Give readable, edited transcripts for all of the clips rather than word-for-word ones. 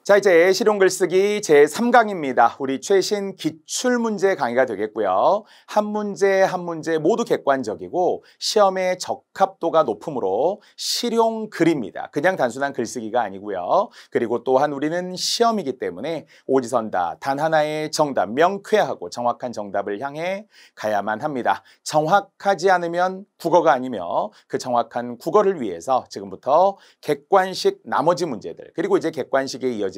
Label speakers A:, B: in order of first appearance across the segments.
A: 자, 이제 실용글쓰기 제3강입니다. 우리 최신 기출문제 강의가 되겠고요. 한 문제 한 문제 모두 객관적이고 시험의 적합도가 높으므로 실용글입니다. 그냥 단순한 글쓰기가 아니고요. 그리고 또한 우리는 시험이기 때문에 오지선다, 단 하나의 정답, 명쾌하고 정확한 정답을 향해 가야만 합니다. 정확하지 않으면 국어가 아니며 그 정확한 국어를 위해서 지금부터 객관식 나머지 문제들, 그리고 이제 객관식에 이어지는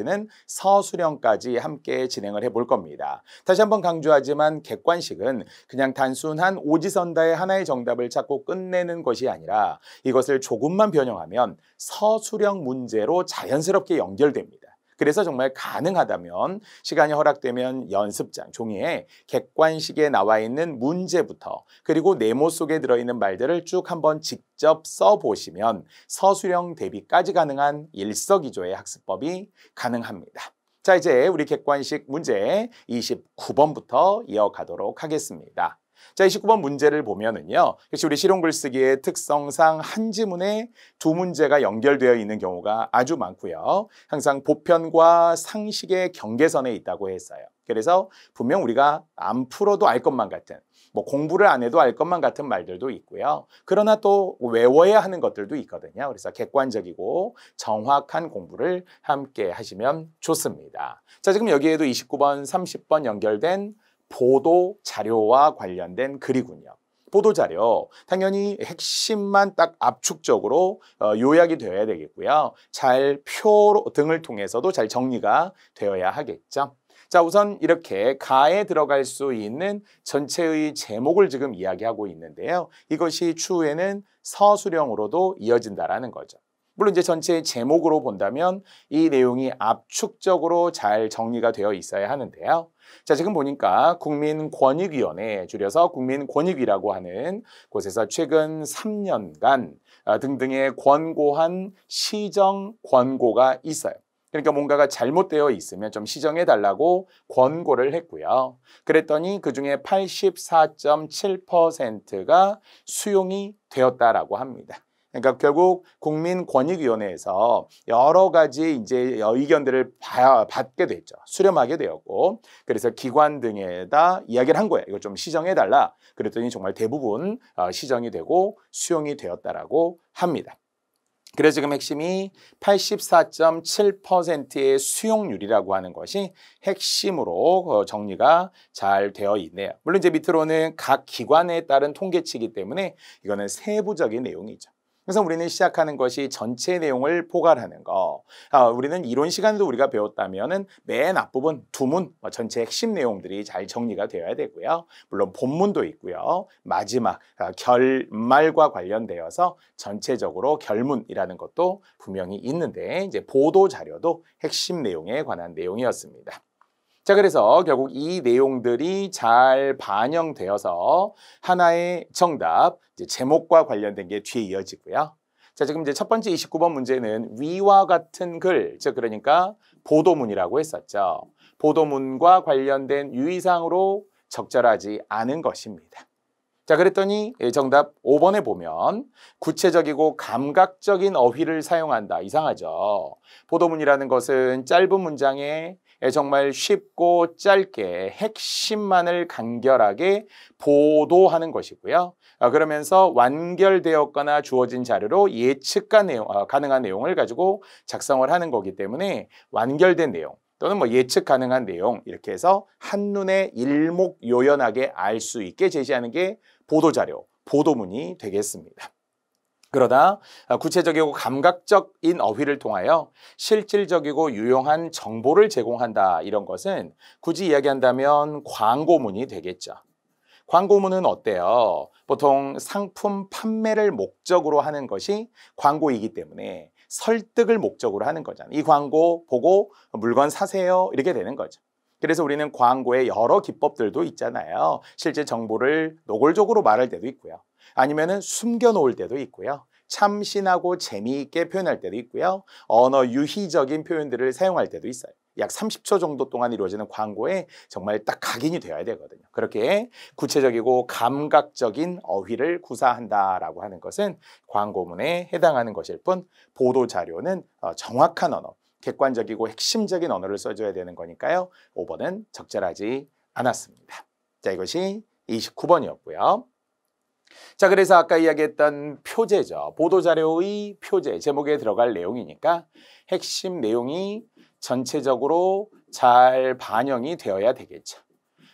A: 서술형까지 함께 진행을 해볼 겁니다. 다시 한번 강조하지만 객관식은 그냥 단순한 오지선다의 하나의 정답을 찾고 끝내는 것이 아니라 이것을 조금만 변형하면 서술형 문제로 자연스럽게 연결됩니다. 그래서 정말 가능하다면 시간이 허락되면 연습장 종이에 객관식에 나와 있는 문제부터 그리고 네모 속에 들어있는 말들을 쭉 한번 직접 써보시면 서술형 대비까지 가능한 일석이조의 학습법이 가능합니다. 자, 이제 우리 객관식 문제 29번부터 이어가도록 하겠습니다. 자, 29번 문제를 보면은요. 역시 우리 실용글쓰기의 특성상 한 지문에 두 문제가 연결되어 있는 경우가 아주 많고요. 항상 보편과 상식의 경계선에 있다고 했어요. 그래서 분명 우리가 안 풀어도 알 것만 같은, 공부를 안 해도 알 것만 같은 말들도 있고요. 그러나 또 외워야 하는 것들도 있거든요. 그래서 객관적이고 정확한 공부를 함께 하시면 좋습니다. 자, 지금 여기에도 29번, 30번 연결된 보도 자료와 관련된 글이군요. 보도 자료, 당연히 핵심만 딱 압축적으로 요약이 되어야 되겠고요. 잘 표 등을 통해서도 잘 정리가 되어야 하겠죠. 자, 우선 이렇게 가에 들어갈 수 있는 전체의 제목을 지금 이야기하고 있는데요. 이것이 추후에는 서술형으로도 이어진다라는 거죠. 물론 이제 전체의 제목으로 본다면 이 내용이 압축적으로 잘 정리가 되어 있어야 하는데요. 자, 지금 보니까 국민권익위원회, 줄여서 국민권익위라고 하는 곳에서 최근 3년간 등등의 권고한 시정 권고가 있어요. 그러니까 뭔가가 잘못되어 있으면 좀 시정해달라고 권고를 했고요. 그랬더니 그중에 84.7%가 수용이 되었다라고 합니다. 그러니까 결국 국민권익위원회에서 여러 가지 이제 의견들을 받게 됐죠. 수렴하게 되었고, 그래서 기관 등에다 이야기를 한 거예요. 이거 좀 시정해달라. 그랬더니 정말 대부분 시정이 되고 수용이 되었다라고 합니다. 그래서 지금 핵심이 84.7%의 수용률이라고 하는 것이 핵심으로 정리가 잘 되어 있네요. 물론 이제 밑으로는 각 기관에 따른 통계치이기 때문에 이거는 세부적인 내용이죠. 그래서 우리는 시작하는 것이 전체 내용을 포괄하는 거. 우리는 이론 시간에도 우리가 배웠다면은 맨 앞부분 두문, 전체 핵심 내용들이 잘 정리가 되어야 되고요. 물론 본문도 있고요. 마지막 결말과 관련되어서 전체적으로 결문이라는 것도 분명히 있는데 이제 보도 자료도 핵심 내용에 관한 내용이었습니다. 자, 그래서 결국 이 내용들이 잘 반영되어서 하나의 정답, 이제 제목과 관련된 게 뒤에 이어지고요. 자, 지금 이제 첫 번째 29번 문제는 위와 같은 글, 즉 그러니까 보도문이라고 했었죠. 보도문과 관련된 유의사항으로 적절하지 않은 것입니다. 자, 그랬더니 정답 5번에 보면 구체적이고 감각적인 어휘를 사용한다. 이상하죠. 보도문이라는 것은 짧은 문장에 정말 쉽고 짧게 핵심만을 간결하게 보도하는 것이고요. 그러면서 완결되었거나 주어진 자료로 가능한 내용을 가지고 작성을 하는 거기 때문에 완결된 내용 또는 예측 가능한 내용 이렇게 해서 한눈에 일목요연하게 알 수 있게 제시하는 게 보도자료, 보도문이 되겠습니다. 그러다 구체적이고 감각적인 어휘를 통하여 실질적이고 유용한 정보를 제공한다. 이런 것은 굳이 이야기한다면 광고문이 되겠죠. 광고문은 어때요? 보통 상품 판매를 목적으로 하는 것이 광고이기 때문에 설득을 목적으로 하는 거잖아요. 이 광고 보고 물건 사세요. 이렇게 되는 거죠. 그래서 우리는 광고에 여러 기법들도 있잖아요. 실제 정보를 노골적으로 말할 때도 있고요. 아니면은 숨겨놓을 때도 있고요. 참신하고 재미있게 표현할 때도 있고요. 언어 유희적인 표현들을 사용할 때도 있어요. 약 30초 정도 동안 이루어지는 광고에 정말 딱 각인이 되어야 되거든요. 그렇게 구체적이고 감각적인 어휘를 구사한다라고 하는 것은 광고문에 해당하는 것일 뿐 보도자료는 정확한 언어, 객관적이고 핵심적인 언어를 써줘야 되는 거니까요. 5번은 적절하지 않았습니다. 자, 이것이 29번이었고요. 자, 그래서 아까 이야기했던 표제죠. 보도자료의 표제, 제목에 들어갈 내용이니까 핵심 내용이 전체적으로 잘 반영이 되어야 되겠죠.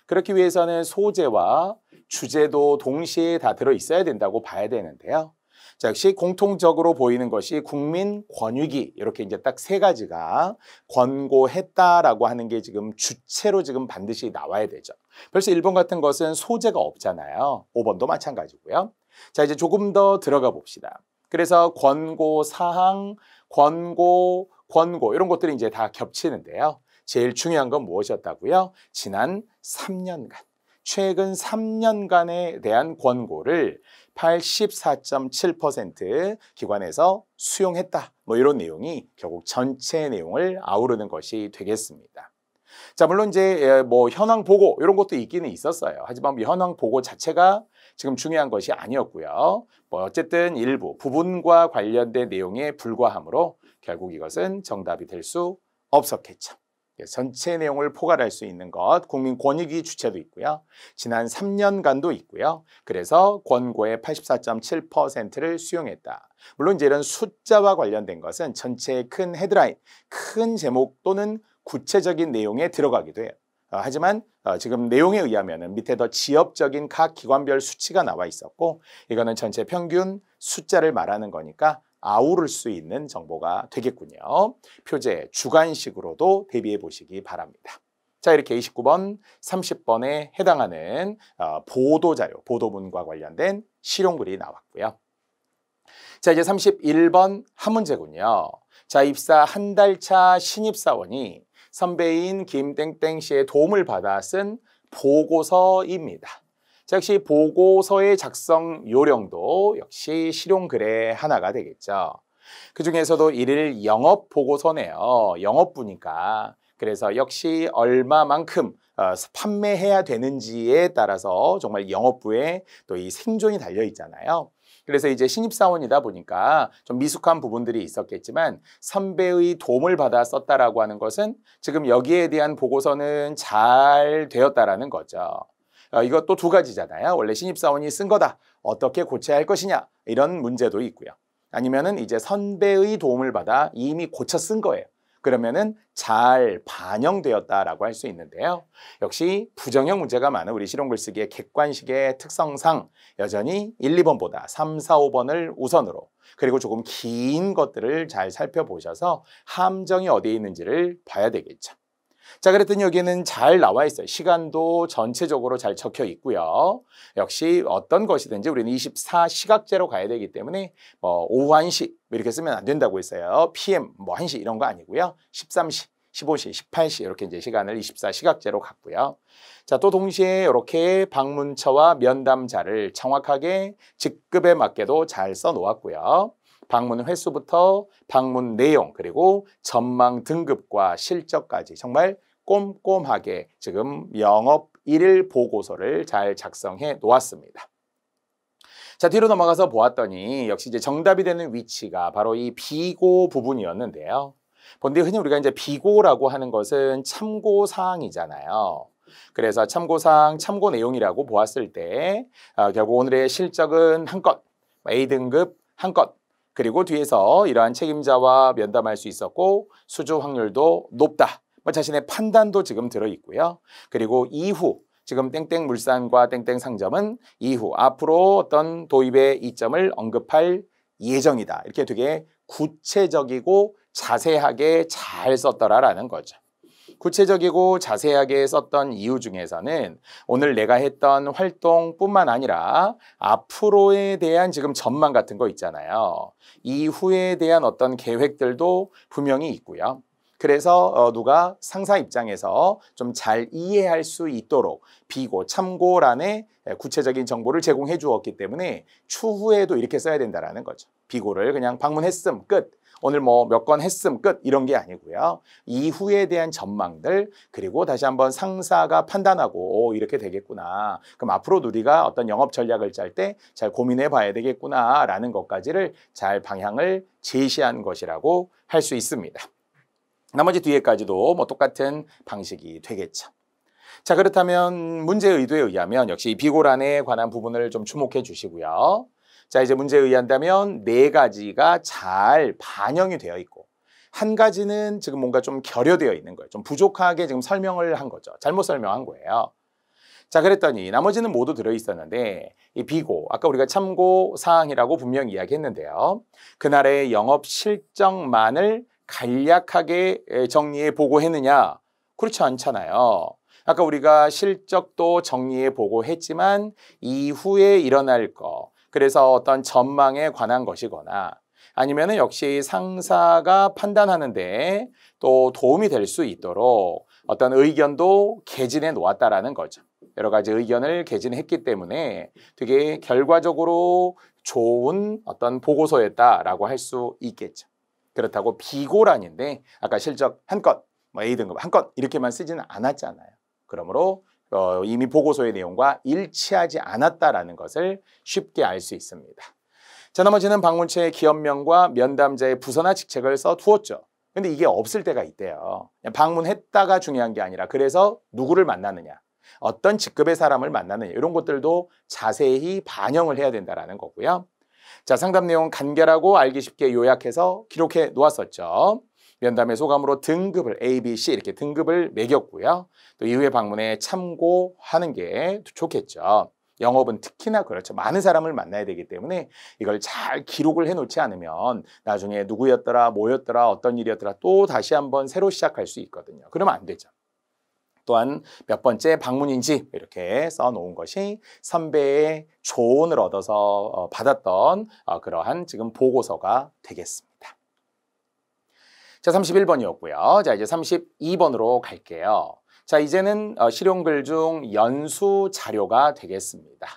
A: 그렇기 위해서는 소재와 주제도 동시에 다 들어있어야 된다고 봐야 되는데요. 자, 역시 공통적으로 보이는 것이 국민 권유기, 이렇게 이제 딱 세 가지가 권고했다라고 하는 게 지금 주체로 지금 반드시 나와야 되죠. 벌써 1번 같은 것은 소재가 없잖아요. 5번도 마찬가지고요. 자, 이제 조금 더 들어가 봅시다. 그래서 권고 사항, 권고 이런 것들이 이제 다 겹치는데요. 제일 중요한 건 무엇이었다고요? 지난 3년간, 최근 3년간에 대한 권고를 84.7% 기관에서 수용했다. 뭐 이런 내용이 결국 전체 내용을 아우르는 것이 되겠습니다. 자, 물론 이제 뭐 현황 보고 이런 것도 있기는 있었어요. 하지만 현황 보고 자체가 지금 중요한 것이 아니었고요. 뭐 어쨌든 일부 부분과 관련된 내용에 불과하므로 결국 이것은 정답이 될 수 없었겠죠. 전체 내용을 포괄할 수 있는 것, 국민 권익위 주체도 있고요. 지난 3년간도 있고요. 그래서 권고의 84.7%를 수용했다. 물론 이제 이런 숫자와 관련된 것은 전체의 큰 헤드라인, 큰 제목 또는 구체적인 내용에 들어가기도 해요. 하지만 지금 내용에 의하면 밑에 더 지엽적인 각 기관별 수치가 나와 있었고 이거는 전체 평균 숫자를 말하는 거니까 아우를 수 있는 정보가 되겠군요. 표제 주관식으로도 대비해 보시기 바랍니다. 자, 이렇게 29번, 30번에 해당하는 보도자료, 보도문과 관련된 실용글이 나왔고요. 자, 이제 31번 한 문제군요. 자, 입사 한 달 차 신입사원이 선배인 김땡땡 씨의 도움을 받아 쓴 보고서입니다. 자, 역시 보고서의 작성 요령도 역시 실용글의 하나가 되겠죠. 그중에서도 일일 영업보고서네요. 영업부니까. 그래서 역시 얼마만큼 판매해야 되는지에 따라서 정말 영업부에 또 이 생존이 달려 있잖아요. 그래서 이제 신입사원이다 보니까 좀 미숙한 부분들이 있었겠지만 선배의 도움을 받아 썼다라고 하는 것은 지금 여기에 대한 보고서는 잘 되었다라는 거죠. 이것도 두 가지잖아요. 원래 신입사원이 쓴 거다. 어떻게 고쳐야 할 것이냐. 이런 문제도 있고요. 아니면은 이제 선배의 도움을 받아 이미 고쳐 쓴 거예요. 그러면은 잘 반영되었다라고 할 수 있는데요. 역시 부정형 문제가 많은 우리 실용글쓰기의 객관식의 특성상 여전히 1, 2번보다 3, 4, 5번을 우선으로 그리고 조금 긴 것들을 잘 살펴보셔서 함정이 어디에 있는지를 봐야 되겠죠. 자, 그랬더니 여기에는 잘 나와 있어요. 시간도 전체적으로 잘 적혀 있고요. 역시 어떤 것이든지 우리는 24시각제로 가야 되기 때문에 오후 1시 이렇게 쓰면 안 된다고 했어요. PM 1시 이런 거 아니고요. 13시, 15시, 18시 이렇게 이제 시간을 24시각제로 갔고요. 자, 또 동시에 이렇게 방문처와 면담자를 정확하게 직급에 맞게도 잘 써 놓았고요. 방문 횟수부터 방문 내용 그리고 전망 등급과 실적까지 정말 꼼꼼하게 지금 영업 일일 보고서를 잘 작성해 놓았습니다. 자, 뒤로 넘어가서 보았더니 역시 이제 정답이 되는 위치가 바로 이 비고 부분이었는데요. 본데 흔히 우리가 이제 비고라고 하는 것은 참고 사항이잖아요. 그래서 참고 사항, 참고 내용이라고 보았을 때 결국 오늘의 실적은 한 건, A등급 한 건, 그리고 뒤에서 이러한 책임자와 면담할 수 있었고 수주 확률도 높다. 자신의 판단도 지금 들어있고요. 그리고 이후 지금 땡땡물산과 땡땡상점은 이후 앞으로 어떤 도입의 이점을 언급할 예정이다. 이렇게 되게 구체적이고 자세하게 잘 썼더라라는 거죠. 구체적이고 자세하게 썼던 이유 중에서는 오늘 내가 했던 활동뿐만 아니라 앞으로에 대한 지금 전망 같은 거 있잖아요. 이후에 대한 어떤 계획들도 분명히 있고요. 그래서 누가 상사 입장에서 좀 잘 이해할 수 있도록 비고, 참고란에 구체적인 정보를 제공해 주었기 때문에 추후에도 이렇게 써야 된다는 거죠. 비고를 그냥 방문했음 끝, 오늘 뭐 몇 건 했음 끝 이런 게 아니고요. 이후에 대한 전망들, 그리고 다시 한번 상사가 판단하고 이렇게 되겠구나. 그럼 앞으로 우리가 어떤 영업 전략을 짤 때 잘 고민해 봐야 되겠구나라는 것까지를 잘 방향을 제시한 것이라고 할 수 있습니다. 나머지 뒤에까지도 뭐 똑같은 방식이 되겠죠. 자, 그렇다면 문제 의도에 의하면 역시 비고란에 관한 부분을 좀 주목해 주시고요. 자, 이제 문제에 의한다면 네 가지가 잘 반영이 되어 있고 한 가지는 지금 뭔가 좀 결여되어 있는 거예요. 좀 부족하게 지금 설명을 한 거죠. 잘못 설명한 거예요. 자, 그랬더니 나머지는 모두 들어있었는데 이 비고, 아까 우리가 참고 사항이라고 분명히 이야기했는데요. 그날의 영업 실적만을 간략하게 정리해 보고 했느냐? 그렇지 않잖아요. 아까 우리가 실적도 정리해 보고 했지만 이후에 일어날 거, 그래서 어떤 전망에 관한 것이거나 아니면은 역시 상사가 판단하는데 또 도움이 될 수 있도록 어떤 의견도 개진해 놓았다라는 거죠. 여러 가지 의견을 개진했기 때문에 되게 결과적으로 좋은 어떤 보고서였다라고 할 수 있겠죠. 그렇다고 비고란인데 아까 실적 한 건, 뭐 A등급 한 건 이렇게만 쓰지는 않았잖아요. 그러므로 이미 보고서의 내용과 일치하지 않았다라는 것을 쉽게 알 수 있습니다. 자, 나머지는 방문처의 기업명과 면담자의 부서나 직책을 써두었죠. 근데 이게 없을 때가 있대요. 방문했다가 중요한 게 아니라 그래서 누구를 만나느냐, 어떤 직급의 사람을 만나느냐 이런 것들도 자세히 반영을 해야 된다는 거고요. 자, 상담 내용 간결하고 알기 쉽게 요약해서 기록해 놓았었죠. 면담의 소감으로 등급을 A, B, C 이렇게 등급을 매겼고요. 또 이후에 방문에 참고하는 게 좋겠죠. 영업은 특히나 그렇죠. 많은 사람을 만나야 되기 때문에 이걸 잘 기록을 해놓지 않으면 나중에 누구였더라, 뭐였더라, 어떤 일이었더라 또 다시 한번 새로 시작할 수 있거든요. 그러면 안 되죠. 또한 몇 번째 방문인지 이렇게 써놓은 것이 선배의 조언을 얻어서 받았던 그러한 지금 보고서가 되겠습니다. 자, 31번이었고요. 자, 이제 32번으로 갈게요. 자, 이제는 실용글 중 연수 자료가 되겠습니다.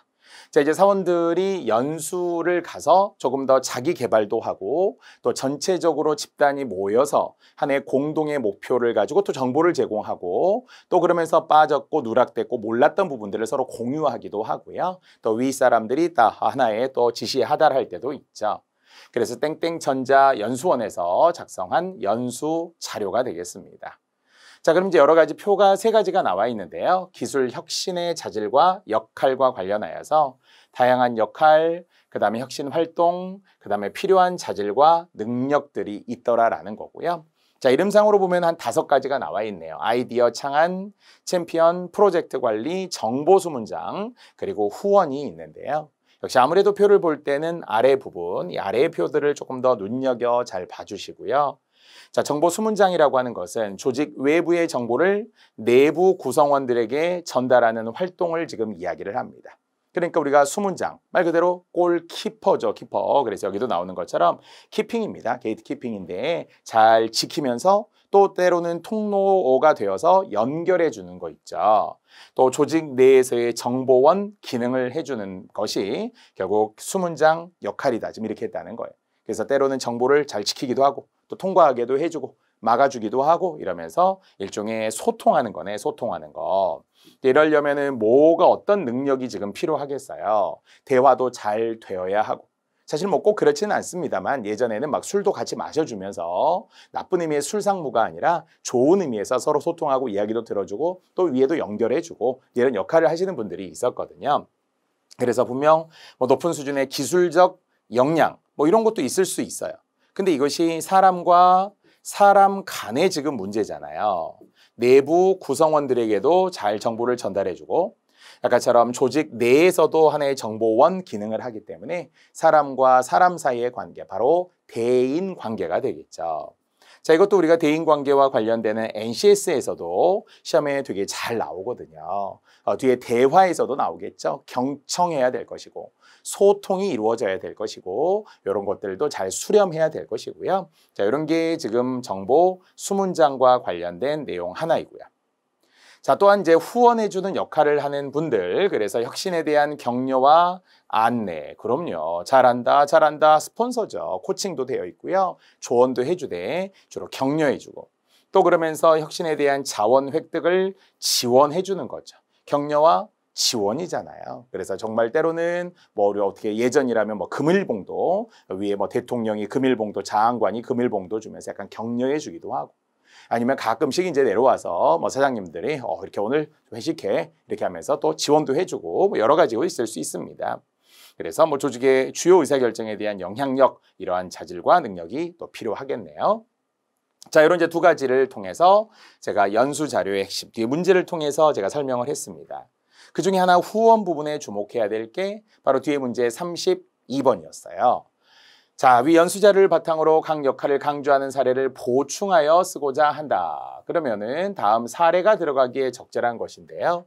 A: 자, 이제 사원들이 연수를 가서 조금 더 자기 개발도 하고 또 전체적으로 집단이 모여서 한 해 공동의 목표를 가지고 또 정보를 제공하고 또 그러면서 빠졌고 누락됐고 몰랐던 부분들을 서로 공유하기도 하고요. 또 윗사람들이 다 하나의 또 지시에 하달할 때도 있죠. 그래서 땡땡전자 연수원에서 작성한 연수 자료가 되겠습니다. 자, 그럼 이제 여러 가지 표가 세 가지가 나와 있는데요. 기술 혁신의 자질과 역할과 관련하여서 다양한 역할, 그 다음에 혁신 활동, 그 다음에 필요한 자질과 능력들이 있더라라는 거고요. 자, 이름상으로 보면 한 5가지가 나와 있네요. 아이디어 창안, 챔피언, 프로젝트 관리, 정보 수문장, 그리고 후원이 있는데요. 역시 아무래도 표를 볼 때는 아래 부분, 이 아래의 표들을 조금 더 눈여겨 잘 봐주시고요. 자, 정보 수문장이라고 하는 것은 조직 외부의 정보를 내부 구성원들에게 전달하는 활동을 지금 이야기를 합니다. 그러니까 우리가 수문장, 말 그대로 골키퍼죠, 키퍼. 그래서 여기도 나오는 것처럼 키핑입니다. 게이트 키핑인데 잘 지키면서 또 때로는 통로가 되어서 연결해 주는 거 있죠. 또 조직 내에서의 정보원 기능을 해주는 것이 결국 수문장 역할이다. 지금 이렇게 했다는 거예요. 그래서 때로는 정보를 잘 지키기도 하고 또 통과하게도 해주고 막아주기도 하고 이러면서 일종의 소통하는 거네, 소통하는 거. 이러려면은 뭐가 어떤 능력이 지금 필요하겠어요. 대화도 잘 되어야 하고. 사실 뭐 꼭 그렇지는 않습니다만 예전에는 막 술도 같이 마셔주면서 나쁜 의미의 술상무가 아니라 좋은 의미에서 서로 소통하고 이야기도 들어주고 또 위에도 연결해주고 이런 역할을 하시는 분들이 있었거든요. 그래서 분명 뭐 높은 수준의 기술적 역량 뭐 이런 것도 있을 수 있어요. 근데 이것이 사람과 사람 간의 지금 문제잖아요. 내부 구성원들에게도 잘 정보를 전달해주고 아까처럼 조직 내에서도 하나의 정보원 기능을 하기 때문에 사람과 사람 사이의 관계, 바로 대인 관계가 되겠죠. 자, 이것도 우리가 대인 관계와 관련되는 NCS에서도 시험에 되게 잘 나오거든요. 뒤에 대화에서도 나오겠죠. 경청해야 될 것이고 소통이 이루어져야 될 것이고 이런 것들도 잘 수렴해야 될 것이고요. 자, 이런 게 지금 정보 수문장과 관련된 내용 하나이고요. 자, 또한 이제 후원해주는 역할을 하는 분들, 그래서 혁신에 대한 격려와 안내, 그럼요. 잘한다, 잘한다, 스폰서죠. 코칭도 되어 있고요. 조언도 해주되 주로 격려해주고 또 그러면서 혁신에 대한 자원 획득을 지원해주는 거죠. 격려와 지원이잖아요. 그래서 정말 때로는 뭐 우리 어떻게 예전이라면 뭐 금일봉도 위에 뭐 대통령이 금일봉도 장관이 금일봉도 주면서 약간 격려해주기도 하고 아니면 가끔씩 이제 내려와서 뭐 사장님들이 이렇게 오늘 회식해 이렇게 하면서 또 지원도 해주고 뭐 여러 가지가 있을 수 있습니다. 그래서 뭐 조직의 주요 의사결정에 대한 영향력 이러한 자질과 능력이 또 필요하겠네요. 자, 이런 이제 두 가지를 통해서 제가 연수 자료의 핵심 뒤에 문제를 통해서 제가 설명을 했습니다. 그 중에 하나 후원 부분에 주목해야 될 게 바로 뒤에 문제 32번이었어요. 자, 위 연수자료를 바탕으로 각 역할을 강조하는 사례를 보충하여 쓰고자 한다. 그러면은 다음 사례가 들어가기에 적절한 것인데요.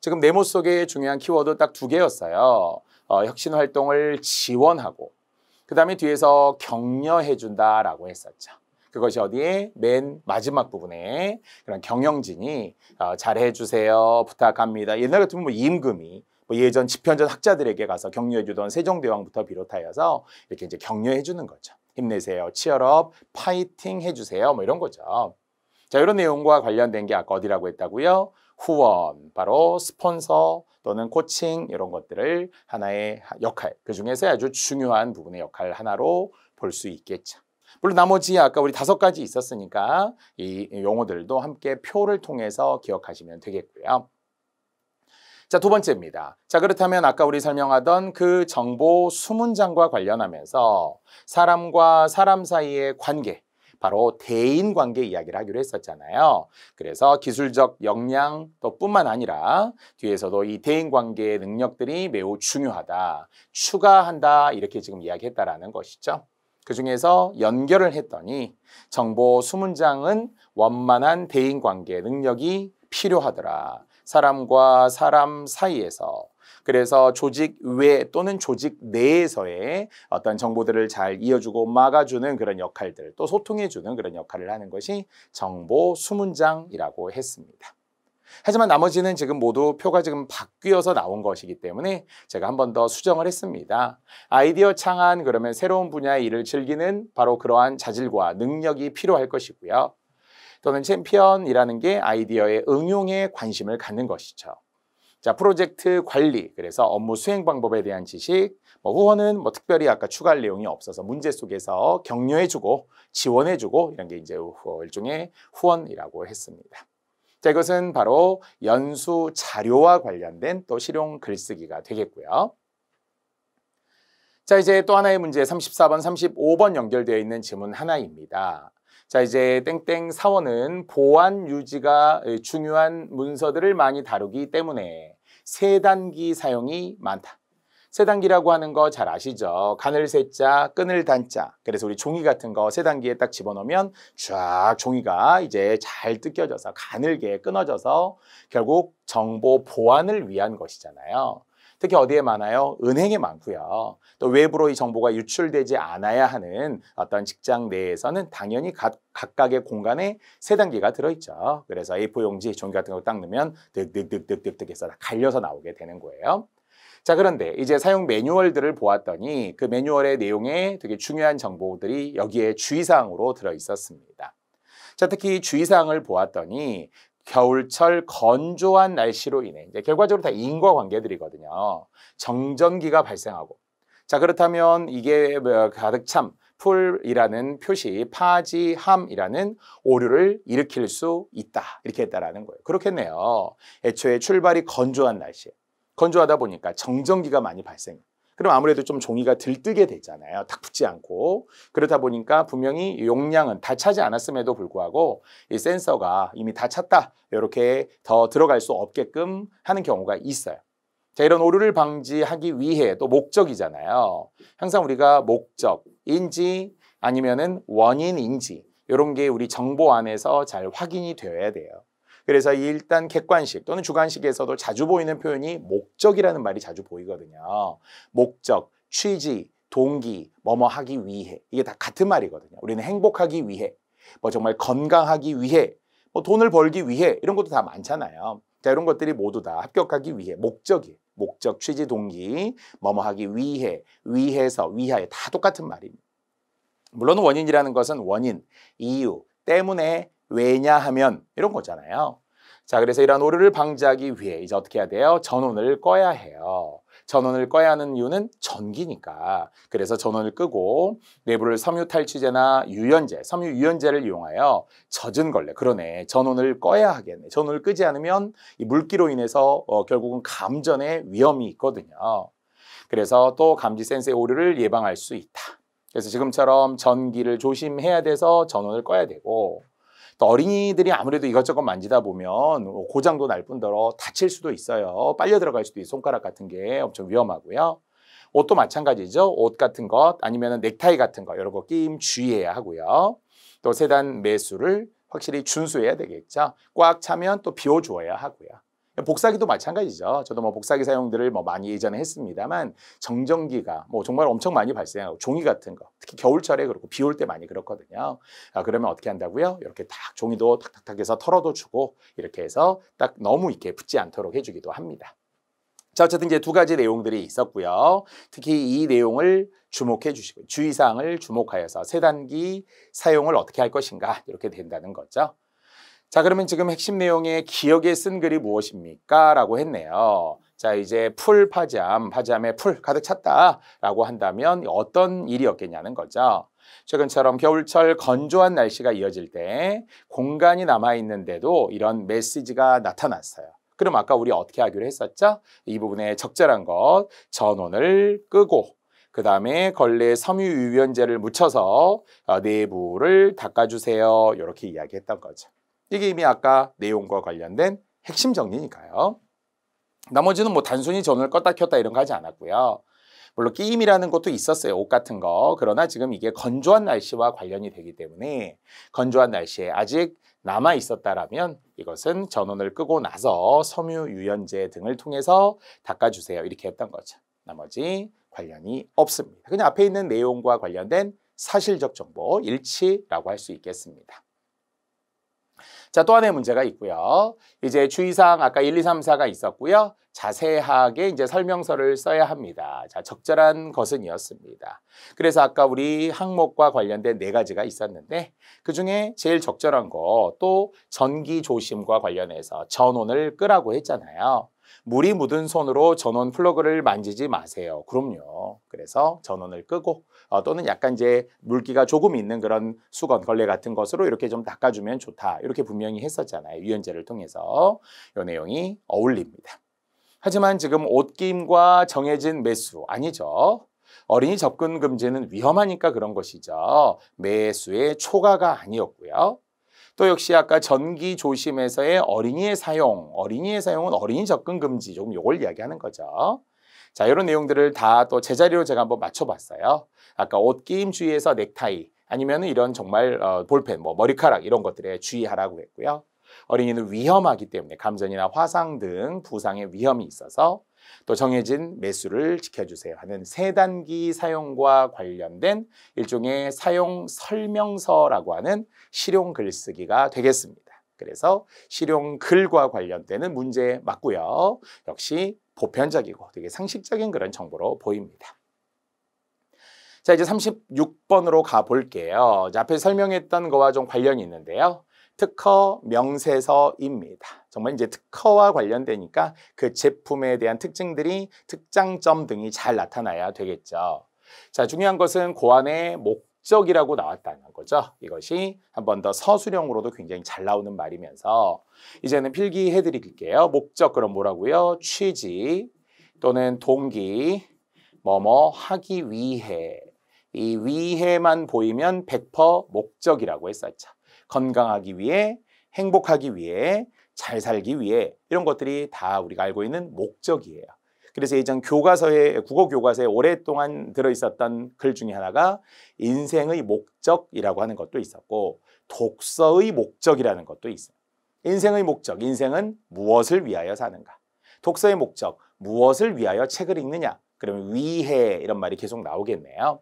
A: 지금 네모 속에 중요한 키워드 딱 두 개였어요. 혁신 활동을 지원하고 그 다음에 뒤에서 격려해준다라고 했었죠. 그것이 어디에? 맨 마지막 부분에 그런 경영진이 잘해주세요, 부탁합니다. 옛날 같으면 뭐 임금이 뭐 예전 집현전 학자들에게 가서 격려해주던 세종대왕부터 비롯하여서 이렇게 이제 격려해주는 거죠. 힘내세요, 치얼업, 파이팅 해주세요, 뭐 이런 거죠. 자, 이런 내용과 관련된 게 아까 어디라고 했다고요? 후원, 바로 스폰서 또는 코칭 이런 것들을 하나의 역할, 그 중에서 아주 중요한 부분의 역할 하나로 볼 수 있겠죠. 물론 나머지 아까 우리 5가지 있었으니까 이 용어들도 함께 표를 통해서 기억하시면 되겠고요. 자, 두 번째입니다. 자, 그렇다면 아까 우리 설명하던 그 정보 수문장과 관련하면서 사람과 사람 사이의 관계, 바로 대인관계 이야기를 하기로 했었잖아요. 그래서 기술적 역량 또 뿐만 아니라 뒤에서도 이 대인관계의 능력들이 매우 중요하다, 추가한다 이렇게 지금 이야기했다라는 것이죠. 그 중에서 연결을 했더니 정보 수문장은 원만한 대인관계 능력이 필요하더라. 사람과 사람 사이에서. 그래서 조직 외 또는 조직 내에서의 어떤 정보들을 잘 이어주고 막아주는 그런 역할들, 또 소통해주는 그런 역할을 하는 것이 정보 수문장이라고 했습니다. 하지만 나머지는 지금 모두 표가 지금 바뀌어서 나온 것이기 때문에 제가 한 번 더 수정을 했습니다. 아이디어 창안 그러면 새로운 분야의 일을 즐기는 바로 그러한 자질과 능력이 필요할 것이고요. 또는 챔피언이라는 게 아이디어의 응용에 관심을 갖는 것이죠. 자, 프로젝트 관리, 그래서 업무 수행 방법에 대한 지식, 후원은 특별히 아까 추가할 내용이 없어서 문제 속에서 격려해주고 지원해주고 이런 게 이제 일종의 후원이라고 했습니다. 자, 이것은 바로 연수 자료와 관련된 또 실용 글쓰기가 되겠고요. 자, 이제 또 하나의 문제 34번, 35번 연결되어 있는 지문 하나입니다. 자, 이제 땡땡 사원은 보안 유지가 중요한 문서들을 많이 다루기 때문에 세단기 사용이 많다. 세단기라고 하는 거 잘 아시죠? 간을 세자, 끈을 단자. 그래서 우리 종이 같은 거 세단기에 딱 집어넣으면 쫙 종이가 이제 잘 뜯겨져서 가늘게 끊어져서 결국 정보 보안을 위한 것이잖아요. 특히 어디에 많아요? 은행에 많고요. 또 외부로 이 정보가 유출되지 않아야 하는 어떤 직장 내에서는 당연히 각각의 공간에 세단기가 들어있죠. 그래서 A4 용지, 종이 같은 거 딱 넣으면 득득득득득득 해서 갈려서 나오게 되는 거예요. 자, 그런데 이제 사용 매뉴얼들을 보았더니 그 매뉴얼의 내용에 되게 중요한 정보들이 여기에 주의사항으로 들어있었습니다. 자, 특히 주의사항을 보았더니 겨울철 건조한 날씨로 인해 이제 결과적으로 다 인과관계들이거든요. 정전기가 발생하고 자, 그렇다면 이게 가득 참 풀이라는 표시, 파지함이라는 오류를 일으킬 수 있다. 이렇게 했다라는 거예요. 그렇겠네요. 애초에 출발이 건조한 날씨에 건조하다 보니까 정전기가 많이 발생. 그럼 아무래도 좀 종이가 들뜨게 되잖아요. 탁 붙지 않고. 그렇다 보니까 분명히 용량은 다 차지 않았음에도 불구하고 이 센서가 이미 다 찼다. 이렇게 더 들어갈 수 없게끔 하는 경우가 있어요. 자, 이런 오류를 방지하기 위해 또 목적이잖아요. 항상 우리가 목적인지 아니면은 원인인지 이런 게 우리 정보 안에서 잘 확인이 되어야 돼요. 그래서 일단 객관식 또는 주관식에서도 자주 보이는 표현이 목적이라는 말이 자주 보이거든요. 목적, 취지, 동기, 뭐뭐 하기 위해 이게 다 같은 말이거든요. 우리는 행복하기 위해, 뭐 정말 건강하기 위해, 뭐 돈을 벌기 위해 이런 것도 다 많잖아요. 자, 이런 것들이 모두 다 합격하기 위해 목적이에요. 목적, 취지, 동기, 뭐뭐 하기 위해, 위해서, 위하여 다 똑같은 말입니다. 물론 원인이라는 것은 원인, 이유, 때문에, 왜냐하면 이런 거잖아요. 자, 그래서 이런 오류를 방지하기 위해 이제 어떻게 해야 돼요? 전원을 꺼야 해요. 전원을 꺼야 하는 이유는 전기니까. 그래서 전원을 끄고 내부를 섬유탈취제나 유연제, 섬유유연제를 이용하여 젖은 걸레, 그러네. 전원을 꺼야 하겠네. 전원을 끄지 않으면 이 물기로 인해서 결국은 감전의 위험이 있거든요. 그래서 또 감지 센서의 오류를 예방할 수 있다. 그래서 지금처럼 전기를 조심해야 돼서 전원을 꺼야 되고, 또 어린이들이 아무래도 이것저것 만지다 보면 고장도 날 뿐더러 다칠 수도 있어요. 빨려 들어갈 수도 있어요. 손가락 같은 게 엄청 위험하고요. 옷도 마찬가지죠. 옷 같은 것 아니면 넥타이 같은 거 이런 거 끼임 주의해야 하고요. 또 세단 매수를 확실히 준수해야 되겠죠. 꽉 차면 또 비워주어야 하고요. 복사기도 마찬가지죠. 저도 뭐 복사기 사용들을 뭐 많이 예전에 했습니다만 정전기가 뭐 정말 엄청 많이 발생하고 종이 같은 거 특히 겨울철에 그렇고 비 올 때 많이 그렇거든요. 그러면 어떻게 한다고요? 이렇게 딱 종이도 탁탁탁 해서 털어도 주고 이렇게 해서 딱 너무 이렇게 붙지 않도록 해주기도 합니다. 자, 어쨌든 이제 두 가지 내용들이 있었고요. 특히 이 내용을 주목해 주시고 주의사항을 주목하여서 세단기 사용을 어떻게 할 것인가 이렇게 된다는 거죠. 자, 그러면 지금 핵심 내용에 기억에 쓴 글이 무엇입니까? 라고 했네요. 자, 이제 풀 파지함에 풀 가득 찼다라고 한다면 어떤 일이었겠냐는 거죠. 최근처럼 겨울철 건조한 날씨가 이어질 때 공간이 남아있는데도 이런 메시지가 나타났어요. 그럼 아까 우리 어떻게 하기로 했었죠? 이 부분에 적절한 것, 전원을 끄고 그 다음에 걸레에 섬유유연제를 묻혀서 내부를 닦아주세요. 이렇게 이야기했던 거죠. 이게 이미 아까 내용과 관련된 핵심 정리니까요. 나머지는 뭐 단순히 전원을 껐다 켰다 이런 거 하지 않았고요. 물론 끼임이라는 것도 있었어요. 옷 같은 거. 그러나 지금 이게 건조한 날씨와 관련이 되기 때문에 건조한 날씨에 아직 남아 있었다라면 이것은 전원을 끄고 나서 섬유유연제 등을 통해서 닦아주세요. 이렇게 했던 거죠. 나머지 관련이 없습니다. 그냥 앞에 있는 내용과 관련된 사실적 정보 일치라고 할 수 있겠습니다. 자, 또 하나의 문제가 있고요. 이제 주의사항 아까 1, 2, 3, 4가 있었고요. 자세하게 이제 설명서를 써야 합니다. 자, 적절한 것은이었습니다. 그래서 아까 우리 항목과 관련된 4가지가 있었는데 그중에 제일 적절한 거 또 전기 조심과 관련해서 전원을 끄라고 했잖아요. 물이 묻은 손으로 전원 플러그를 만지지 마세요. 그럼요. 그래서 전원을 끄고 또는 약간 이제 물기가 조금 있는 그런 수건, 걸레 같은 것으로 이렇게 좀 닦아주면 좋다. 이렇게 분명히 했었잖아요. 유연제를 통해서. 이 내용이 어울립니다. 하지만 지금 옷김과 정해진 매수 아니죠. 어린이 접근 금지는 위험하니까 그런 것이죠. 매수의 초과가 아니었고요. 또 역시 아까 전기 조심에서의 어린이의 사용은 어린이 접근 금지 조금 요걸 이야기하는 거죠. 자, 이런 내용들을 다 또 제자리로 제가 한번 맞춰봤어요. 아까 옷끼임 주의해서 넥타이 아니면 이런 정말 볼펜, 뭐 머리카락 이런 것들에 주의하라고 했고요. 어린이는 위험하기 때문에 감전이나 화상 등 부상의 위험이 있어서 또 정해진 매수를 지켜주세요 하는 세단기 사용과 관련된 일종의 사용 설명서라고 하는 실용 글쓰기가 되겠습니다. 그래서 실용 글과 관련되는 문제 맞고요. 역시 보편적이고 되게 상식적인 그런 정보로 보입니다. 자, 이제 36번으로 가볼게요. 자, 앞에 설명했던 거와 좀 관련이 있는데요. 특허 명세서입니다. 정말 이제 특허와 관련되니까 그 제품에 대한 특징들이 특장점 등이 잘 나타나야 되겠죠. 자, 중요한 것은 고안의 목적이라고 나왔다는 거죠. 이것이 한 번 더 서술형으로도 굉장히 잘 나오는 말이면서 이제는 필기해 드릴게요. 목적 그럼 뭐라고요? 취지 또는 동기 뭐뭐 하기 위해 이 위해만 보이면 100% 목적이라고 했었죠. 건강하기 위해, 행복하기 위해, 잘 살기 위해 이런 것들이 다 우리가 알고 있는 목적이에요. 그래서 예전 교과서에 국어 교과서에 오랫동안 들어있었던 글 중에 하나가 인생의 목적이라고 하는 것도 있었고 독서의 목적이라는 것도 있어요. 인생의 목적, 인생은 무엇을 위하여 사는가? 독서의 목적, 무엇을 위하여 책을 읽느냐? 그러면 위해 이런 말이 계속 나오겠네요.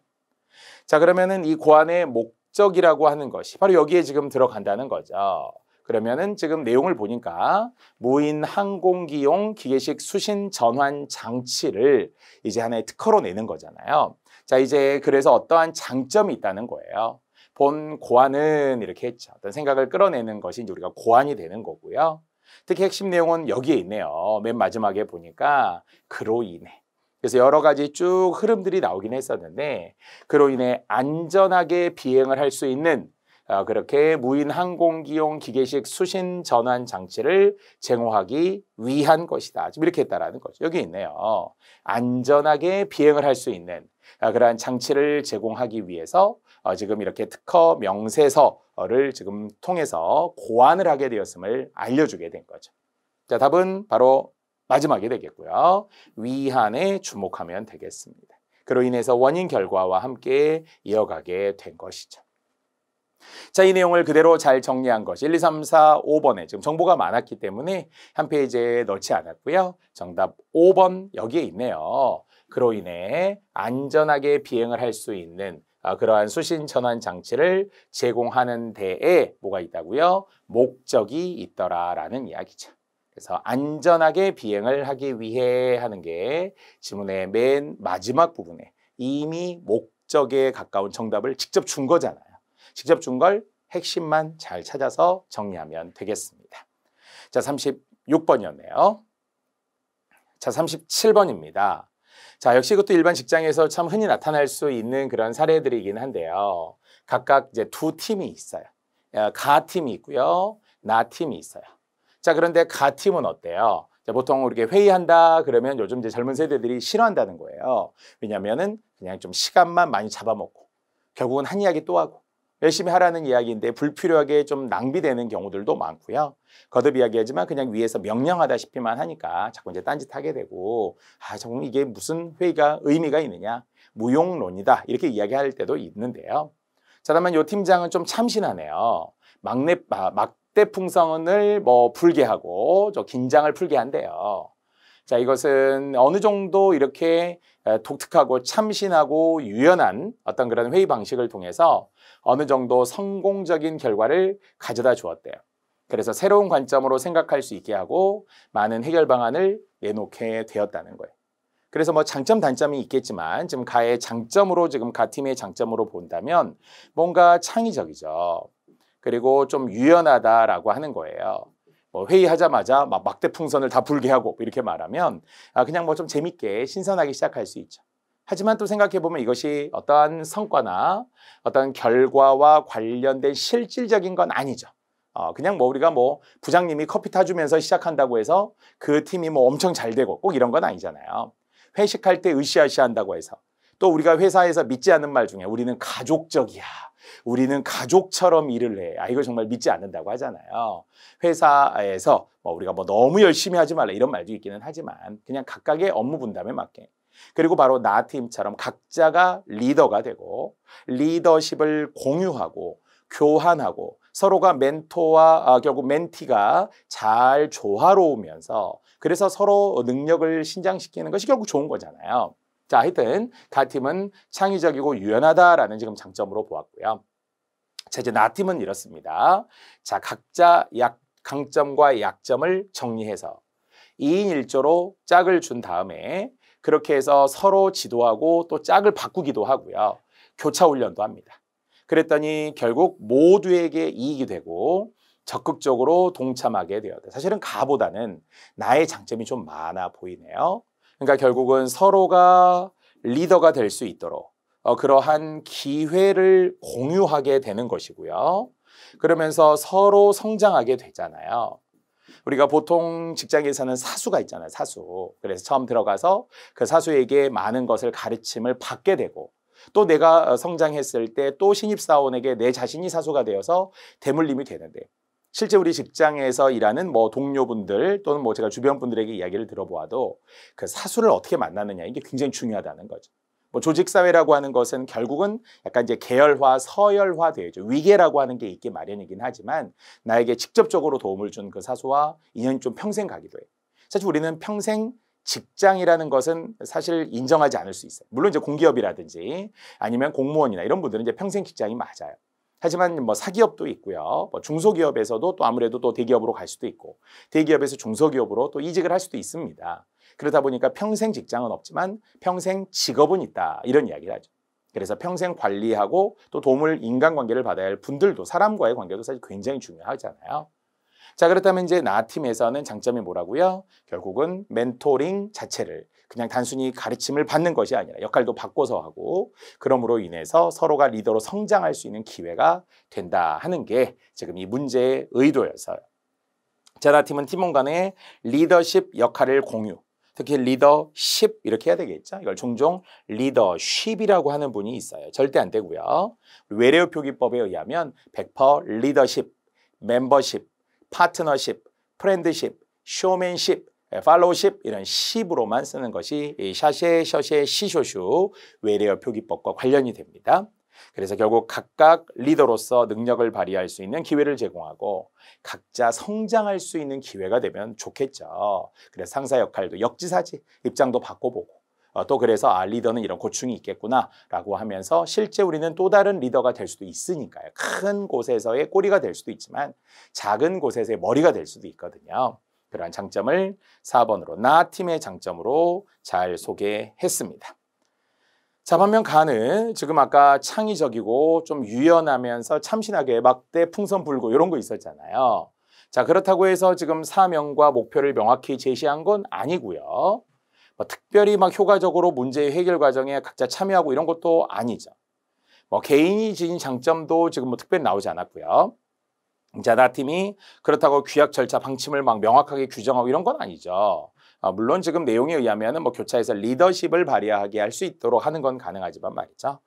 A: 자, 그러면은 이 고안의 목적이라고 하는 것이 바로 여기에 지금 들어간다는 거죠. 그러면은 지금 내용을 보니까 무인 항공기용 기계식 수신 전환 장치를 이제 하나의 특허로 내는 거잖아요. 자, 이제 그래서 어떠한 장점이 있다는 거예요. 본 고안은 이렇게 했죠. 어떤 생각을 끌어내는 것이 이제 우리가 고안이 되는 거고요. 특히 핵심 내용은 여기에 있네요. 맨 마지막에 보니까 그로 인해. 그래서 여러 가지 쭉 흐름들이 나오긴 했었는데 그로 인해 안전하게 비행을 할 수 있는 그렇게 무인 항공기용 기계식 수신 전환 장치를 제공하기 위한 것이다. 지금 이렇게 했다라는 거죠. 여기 있네요. 안전하게 비행을 할 수 있는 그러한 장치를 제공하기 위해서 지금 이렇게 특허 명세서를 지금 통해서 고안을 하게 되었음을 알려주게 된 거죠. 자, 답은 바로 마지막이 되겠고요. 위한에 주목하면 되겠습니다. 그로 인해서 원인 결과와 함께 이어가게 된 것이죠. 자, 이 내용을 그대로 잘 정리한 것 1, 2, 3, 4, 5번에 지금 정보가 많았기 때문에 한 페이지에 넣지 않았고요. 정답 5번 여기에 있네요. 그로 인해 안전하게 비행을 할 수 있는 그러한 수신 전환 장치를 제공하는 데에 뭐가 있다고요? 목적이 있더라라는 이야기죠. 그래서 안전하게 비행을 하기 위해 하는 게 지문의 맨 마지막 부분에 이미 목적에 가까운 정답을 직접 준 거잖아요. 직접 준 걸 핵심만 잘 찾아서 정리하면 되겠습니다. 자, 36번이었네요. 자, 37번입니다. 자, 역시 이것도 일반 직장에서 참 흔히 나타날 수 있는 그런 사례들이긴 한데요. 각각 이제 두 팀이 있어요. 가 팀이 있고요. 나 팀이 있어요. 자, 그런데 가 팀은 어때요? 자, 보통 이렇게 회의한다 그러면 요즘 이제 젊은 세대들이 싫어한다는 거예요. 왜냐면은 그냥 좀 시간만 많이 잡아먹고 결국은 한 이야기 또 하고 열심히 하라는 이야기인데 불필요하게 좀 낭비되는 경우들도 많고요. 거듭 이야기하지만 그냥 위에서 명령하다시피만 하니까 자꾸 이제 딴짓하게 되고 정말 이게 무슨 회의가 의미가 있느냐 무용론이다 이렇게 이야기할 때도 있는데요. 자, 그러면 이 팀장은 좀 참신하네요. 막대풍선을 불게 하고 긴장을 풀게 한대요. 자, 이것은 어느 정도 이렇게 독특하고 참신하고 유연한 어떤 그런 회의 방식을 통해서 어느 정도 성공적인 결과를 가져다 주었대요. 그래서 새로운 관점으로 생각할 수 있게 하고 많은 해결 방안을 내놓게 되었다는 거예요. 그래서 장점 단점이 있겠지만 지금 가의 장점으로 지금 가 팀의 장점으로 본다면 뭔가 창의적이죠. 그리고 좀 유연하다라고 하는 거예요. 회의하자마자 막대풍선을 다 불게 하고 이렇게 말하면 그냥 좀 재밌게 신선하게 시작할 수 있죠. 하지만 또 생각해보면 이것이 어떠한 성과나 어떤 결과와 관련된 실질적인 건 아니죠. 그냥 우리가 부장님이 커피 타주면서 시작한다고 해서 그 팀이 엄청 잘 되고 꼭 이런 건 아니잖아요. 회식할 때 으쌰으쌰 한다고 해서 또 우리가 회사에서 믿지 않는 말 중에 우리는 가족적이야. 우리는 가족처럼 일을 해. 이거 정말 믿지 않는다고 하잖아요. 회사에서 우리가 너무 열심히 하지 말라 이런 말도 있기는 하지만 그냥 각각의 업무 분담에 맞게 그리고 바로 나 팀처럼 각자가 리더가 되고 리더십을 공유하고 교환하고 서로가 멘토와 결국 멘티가 잘 조화로우면서 그래서 서로 능력을 신장시키는 것이 결국 좋은 거잖아요. 자, 하여튼 가 팀은 창의적이고 유연하다라는 지금 장점으로 보았고요. 자, 이제 나 팀은 이렇습니다. 자, 각자 강점과 약점을 정리해서 2인 1조로 짝을 준 다음에 그렇게 해서 서로 지도하고 또 짝을 바꾸기도 하고요. 교차 훈련도 합니다. 그랬더니 결국 모두에게 이익이 되고 적극적으로 동참하게 되었다. 사실은 가보다는 나의 장점이 좀 많아 보이네요. 그러니까 결국은 서로가 리더가 될 수 있도록 그러한 기회를 공유하게 되는 것이고요. 그러면서 서로 성장하게 되잖아요. 우리가 보통 직장에서는 사수가 있잖아요. 사수. 그래서 처음 들어가서 그 사수에게 많은 것을 가르침을 받게 되고 또 내가 성장했을 때 또 신입사원에게 내 자신이 사수가 되어서 대물림이 되는데 실제 우리 직장에서 일하는 동료분들 또는 제가 주변 분들에게 이야기를 들어보아도 그 사수를 어떻게 만나느냐 이게 굉장히 중요하다는 거죠. 뭐 조직사회라고 하는 것은 결국은 약간 이제 계열화, 서열화되죠. 위계라고 하는 게 있기 마련이긴 하지만 나에게 직접적으로 도움을 준 그 사수와 인연이 좀 평생 가기도 해요. 사실 우리는 평생 직장이라는 것은 사실 인정하지 않을 수 있어요. 물론 이제 공기업이라든지 아니면 공무원이나 이런 분들은 이제 평생 직장이 맞아요. 하지만 뭐 사기업도 있고요. 뭐 중소기업에서도 또 아무래도 또 대기업으로 갈 수도 있고 대기업에서 중소기업으로 또 이직을 할 수도 있습니다. 그러다 보니까 평생 직장은 없지만 평생 직업은 있다. 이런 이야기를 하죠. 그래서 평생 관리하고 또 도움을 인간관계를 받아야 할 분들도 사람과의 관계도 사실 굉장히 중요하잖아요. 자, 그렇다면 이제 나팀에서는 장점이 뭐라고요? 결국은 멘토링 자체를 그냥 단순히 가르침을 받는 것이 아니라 역할도 바꿔서 하고 그럼으로 인해서 서로가 리더로 성장할 수 있는 기회가 된다 하는 게 지금 이 문제의 의도여서요. 자, 나팀은 팀원 간의 리더십 역할을 공유, 특히 리더십 이렇게 해야 되겠죠. 이걸 종종 리더쉽이라고 하는 분이 있어요. 절대 안 되고요. 외래어 표기법에 의하면 100% 리더십, 멤버십, 파트너십, 프렌드십, 쇼맨십, 팔로우십 이런 십으로만 쓰는 것이 이 샤셰, 셔셰, 시쇼슈 외래어 표기법과 관련이 됩니다. 그래서 결국 각각 리더로서 능력을 발휘할 수 있는 기회를 제공하고 각자 성장할 수 있는 기회가 되면 좋겠죠. 그래서 상사 역할도 역지사지, 입장도 바꿔보고 또 그래서 리더는 이런 고충이 있겠구나라고 하면서 실제 우리는 또 다른 리더가 될 수도 있으니까요. 큰 곳에서의 꼬리가 될 수도 있지만 작은 곳에서의 머리가 될 수도 있거든요. 그러한 장점을 4번으로 나팀의 장점으로 잘 소개했습니다. 자, 반면 가는 지금 아까 창의적이고 좀 유연하면서 참신하게 막대 풍선 불고 이런 거 있었잖아요. 자, 그렇다고 해서 지금 사명과 목표를 명확히 제시한 건 아니고요. 뭐 특별히 막 효과적으로 문제 해결 과정에 각자 참여하고 이런 것도 아니죠. 뭐 개인이 지닌 장점도 지금 뭐 특별히 나오지 않았고요. 자, 나팀이 그렇다고 규약 절차 방침을 막 명확하게 규정하고 이런 건 아니죠. 물론 지금 내용에 의하면 뭐 교차에서 리더십을 발휘하게 할 수 있도록 하는 건 가능하지만 말이죠.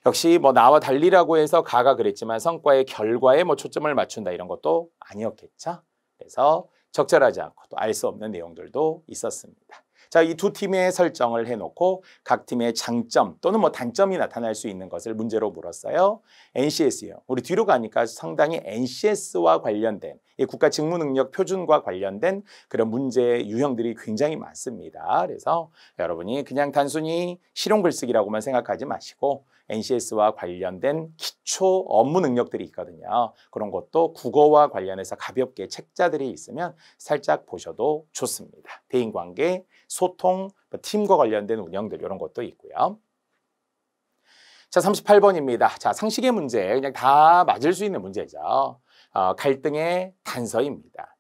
A: 역시 뭐 나와 달리라고 해서 가가 그랬지만 성과의 결과에 뭐 초점을 맞춘다 이런 것도 아니었겠죠. 그래서 적절하지 않고 또 알 수 없는 내용들도 있었습니다. 자, 이 두 팀의 설정을 해놓고 각 팀의 장점 또는 뭐 단점이 나타날 수 있는 것을 문제로 물었어요. NCS요. 우리 뒤로 가니까 상당히 NCS와 관련된 이 국가 직무 능력 표준과 관련된 그런 문제 유형들이 굉장히 많습니다. 그래서 여러분이 그냥 단순히 실용 글쓰기라고만 생각하지 마시고 NCS와 관련된 기초 업무 능력들이 있거든요. 그런 것도 국어와 관련해서 가볍게 책자들이 있으면 살짝 보셔도 좋습니다. 대인관계, 소통, 팀과 관련된 운영들 이런 것도 있고요. 자, 38번입니다. 자, 상식의 문제 그냥 다 맞을 수 있는 문제죠. 갈등의 단서입니다.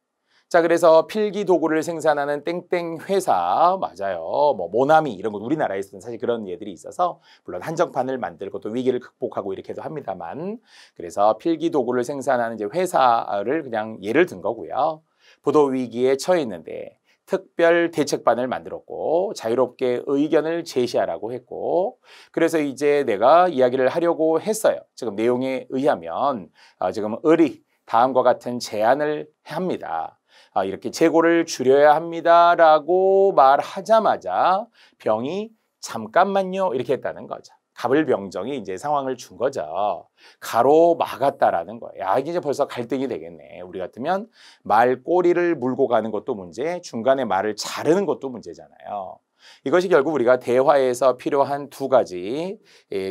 A: 자, 그래서 필기 도구를 생산하는 땡땡 회사 맞아요. 뭐 모나미 이런 거 우리나라에서는 사실 그런 예들이 있어서 물론 한정판을 만들고 또 위기를 극복하고 이렇게도 합니다만 그래서 필기 도구를 생산하는 이제 회사를 그냥 예를 든 거고요. 부도 위기에 처해 있는데 특별 대책반을 만들었고 자유롭게 의견을 제시하라고 했고 그래서 이제 내가 이야기를 하려고 했어요. 지금 내용에 의하면 지금 을이 다음과 같은 제안을 합니다. 이렇게 재고를 줄여야 합니다라고 말하자마자 병이 잠깐만요 이렇게 했다는 거죠. 갑을병정이 이제 상황을 준 거죠. 가로막았다라는 거예요. 이게 이제 벌써 갈등이 되겠네. 우리 같으면 말 꼬리를 물고 가는 것도 문제, 중간에 말을 자르는 것도 문제잖아요. 이것이 결국 우리가 대화에서 필요한 두 가지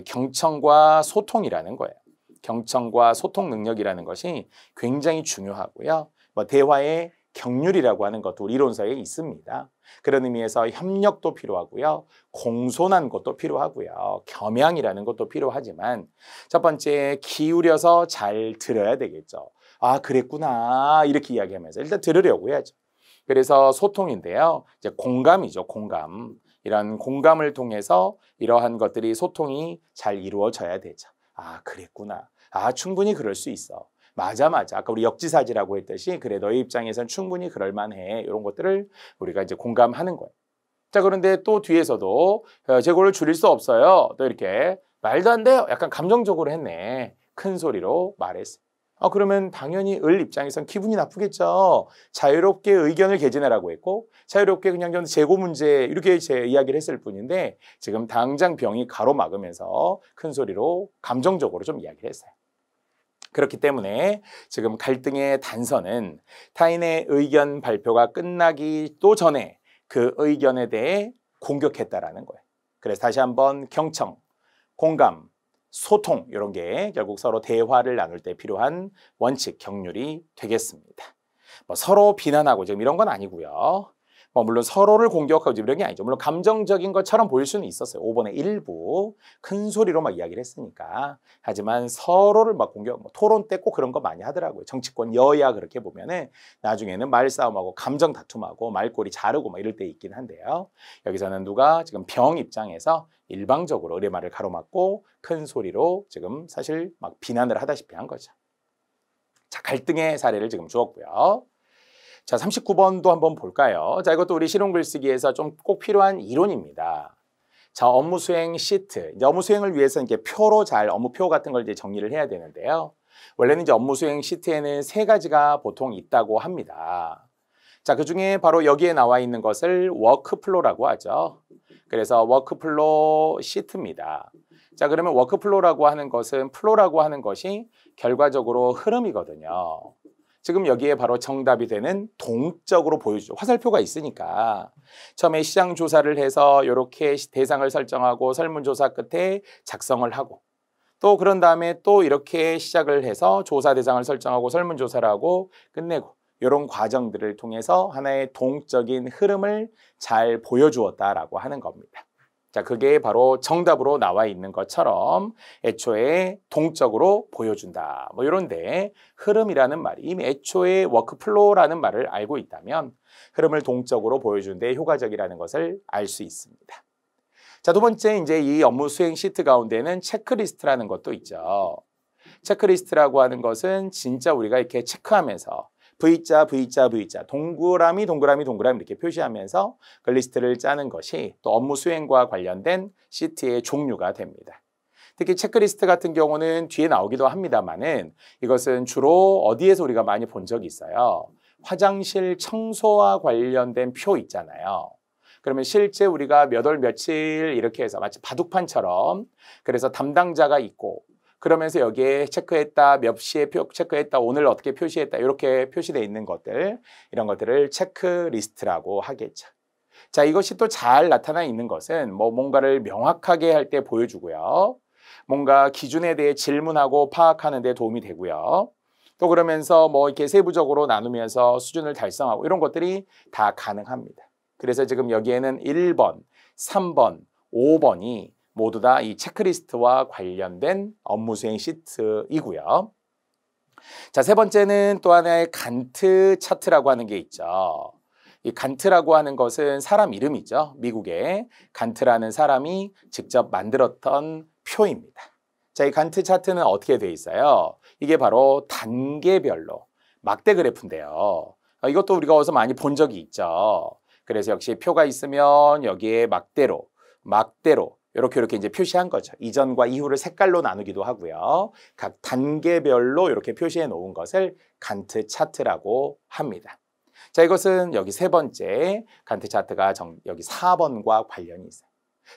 A: 경청과 소통이라는 거예요. 경청과 소통 능력이라는 것이 굉장히 중요하고요. 뭐 대화의 경률이라고 하는 것도 이론서에 있습니다. 그런 의미에서 협력도 필요하고요. 공손한 것도 필요하고요. 겸양이라는 것도 필요하지만 첫 번째 기울여서 잘 들어야 되겠죠. 그랬구나 이렇게 이야기하면서 일단 들으려고 해야죠. 그래서 소통인데요. 이제 공감이죠. 공감. 이런 공감을 통해서 이러한 것들이 소통이 잘 이루어져야 되죠. 그랬구나. 충분히 그럴 수 있어. 맞아. 아까 우리 역지사지라고 했듯이 그래 너의 입장에선 충분히 그럴 만해. 이런 것들을 우리가 이제 공감하는 거예요. 자, 그런데 또 뒤에서도 재고를 줄일 수 없어요. 또 이렇게 말도 안 돼요. 약간 감정적으로 했네. 큰 소리로 말했어요. 그러면 당연히 을 입장에선 기분이 나쁘겠죠. 자유롭게 의견을 개진하라고 했고 자유롭게 그냥 좀 재고 문제 이렇게 제 이야기를 했을 뿐인데 지금 당장 병이 가로막으면서 큰 소리로 감정적으로 좀 이야기를 했어요. 그렇기 때문에 지금 갈등의 단서는 타인의 의견 발표가 끝나기 또 전에 그 의견에 대해 공격했다라는 거예요. 그래서 다시 한번 경청, 공감, 소통 이런 게 결국 서로 대화를 나눌 때 필요한 원칙, 경륜이 되겠습니다. 서로 비난하고 지금 이런 건 아니고요. 물론 서로를 공격하고 이런 게 아니죠. 물론 감정적인 것처럼 보일 수는 있었어요. 5번의 일부 큰 소리로 막 이야기를 했으니까. 하지만 서로를 막 공격, 토론 때 꼭 그런 거 많이 하더라고요. 정치권 여야 그렇게 보면은 나중에는 말싸움하고 감정 다툼하고 말꼬리 자르고 막 이럴 때 있긴 한데요. 여기서는 누가 지금 병 입장에서 일방적으로 의뢰말을 가로막고 큰 소리로 지금 사실 막 비난을 하다시피 한 거죠. 자, 갈등의 사례를 지금 주었고요. 자, 39번도 한번 볼까요? 자, 이것도 우리 실용 글쓰기에서 좀 꼭 필요한 이론입니다. 자, 업무 수행 시트. 이제 업무 수행을 위해서 이렇게 표로 잘 업무표 같은 걸 이제 정리를 해야 되는데요. 원래는 이제 업무 수행 시트에는 3가지가 보통 있다고 합니다. 자, 그중에 바로 여기에 나와 있는 것을 워크플로우라고 하죠. 그래서 워크플로우 시트입니다. 자, 그러면 워크플로우라고 하는 것은 플로우라고 하는 것이 결과적으로 흐름이거든요. 지금 여기에 바로 정답이 되는 동적으로 보여주죠. 화살표가 있으니까 처음에 시장 조사를 해서 이렇게 대상을 설정하고 설문조사 끝에 작성을 하고 또 그런 다음에 또 이렇게 시작을 해서 조사 대상을 설정하고 설문조사를 하고 끝내고 이런 과정들을 통해서 하나의 동적인 흐름을 잘 보여주었다라고 하는 겁니다. 자, 그게 바로 정답으로 나와 있는 것처럼 애초에 동적으로 보여준다. 이런데 흐름이라는 말이 이미 애초에 워크플로우라는 말을 알고 있다면 흐름을 동적으로 보여주는 데 효과적이라는 것을 알 수 있습니다. 자, 두 번째 이제 이 업무 수행 시트 가운데는 체크리스트라는 것도 있죠. 체크리스트라고 하는 것은 진짜 우리가 이렇게 체크하면서 V자, V자, V자, 동그라미, 동그라미, 동그라미 이렇게 표시하면서 그 리스트를 짜는 것이 또 업무 수행과 관련된 시트의 종류가 됩니다. 특히 체크리스트 같은 경우는 뒤에 나오기도 합니다만은 이것은 주로 어디에서 우리가 많이 본 적이 있어요. 화장실 청소와 관련된 표 있잖아요. 그러면 실제 우리가 몇 월 며칠 이렇게 해서 마치 바둑판처럼 그래서 담당자가 있고 그러면서 여기에 체크했다, 몇 시에 체크했다, 오늘 어떻게 표시했다 이렇게 표시되어 있는 것들 이런 것들을 체크리스트라고 하겠죠. 자, 이것이 또 잘 나타나 있는 것은 뭔가를 명확하게 할 때 보여주고요. 뭔가 기준에 대해 질문하고 파악하는 데 도움이 되고요. 또 그러면서 이렇게 세부적으로 나누면서 수준을 달성하고 이런 것들이 다 가능합니다. 그래서 지금 여기에는 1번, 3번, 5번이 모두 다 이 체크리스트와 관련된 업무 수행 시트이고요. 자, 세 번째는 또 하나의 간트 차트라고 하는 게 있죠. 이 간트라고 하는 것은 사람 이름이죠. 미국의 간트라는 사람이 직접 만들었던 표입니다. 자, 이 간트 차트는 어떻게 돼 있어요? 이게 바로 단계별로 막대 그래프인데요. 이것도 우리가 어디서 많이 본 적이 있죠. 그래서 역시 표가 있으면 여기에 막대로 이렇게 이제 표시한 거죠. 이전과 이후를 색깔로 나누기도 하고요. 각 단계별로 이렇게 표시해 놓은 것을 간트 차트라고 합니다. 자, 이것은 여기 세 번째 간트 차트가 여기 4번과 관련이 있어요.